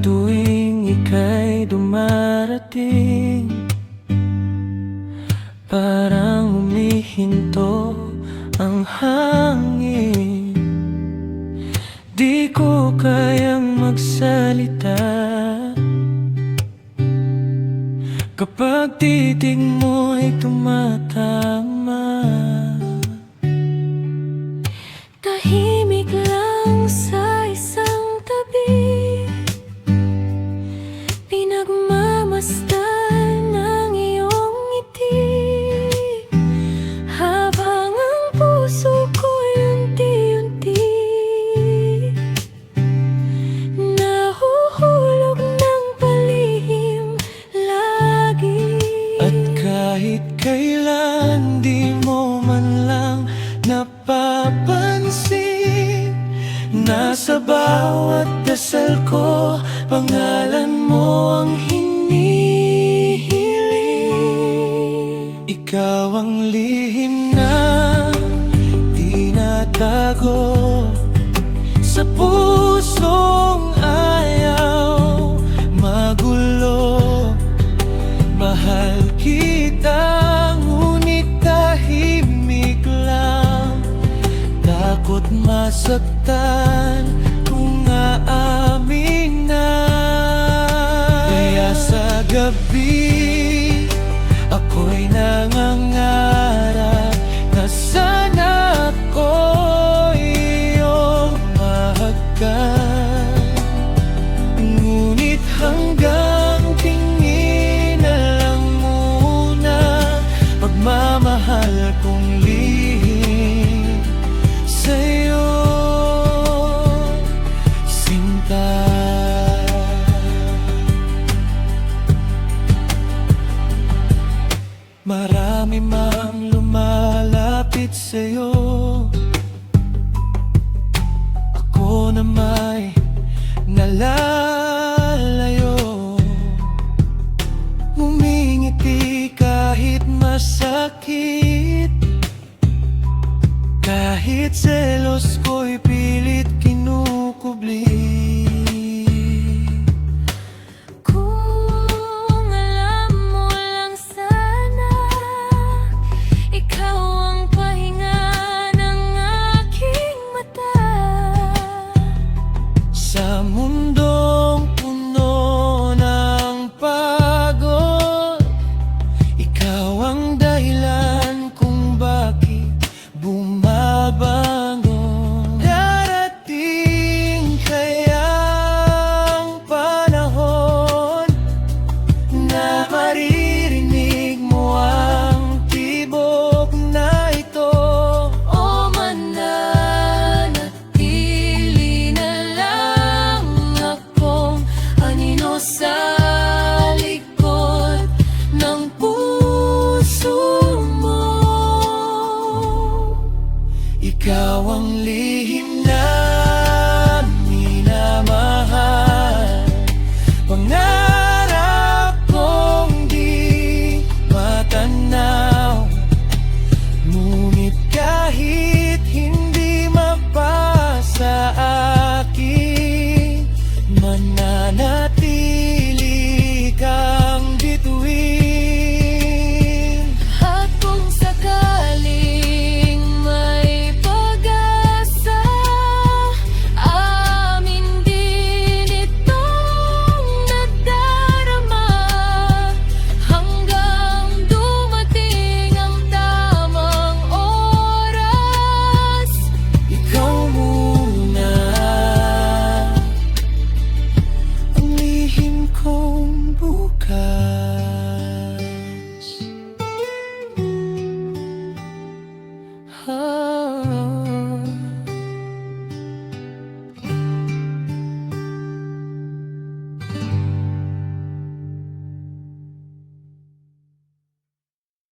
tuwing ika'y dumarating, parang humihinto ang hangin. Di ko kayang magsalita kapag titig mo'y tumatama. Tahimik lang sa isang tabi, pinagmamasdan ng iyong ngiti, habang ang puso ko'y unti-unti nahuhulog ng palihim lagi. At kahit kailan di mo man lang napapansin, nasa bawat dasal ko, pangalan mo ang hinihiling. Ikaw ang lihim na tinatago sa pusong ayaw magulo. Mahal kita, ngunit tahimik lang. Takot masaktan kung aamin na. Kaya sa gabi ako'y nangangarap na sana ako'y iyong mahagkan. Ngunit hanggang tingin na lang muna, pagmamahal kong lihim sa'yo, sinta. Marami mang lumalapit sa'yo, ako na may nalalayo. Ngumingiti kahit masakit, kahit selos ko'y pilit kinukubli. Kung alam mo lang sana, ikaw ang pahinga ng aking mata. Sa mundong puno ng pagod, ikaw ang dahilan kung bakit bumabangon. Darating kaya ang panahon na maririnig mo ang tibok na ito. O mananatili na lang akong anino sa likod ng puso mo. Ikaw ang lihim na minamahal, pangarap kong di matanaw. Ngunit kahit hindi mapasa akin, mananatili kang bituin. At kung sakaling may pag-asa, amin din itong nadarama, hanggang dumating ang tamang oras. Ikaw muna ang lihim kong bukas.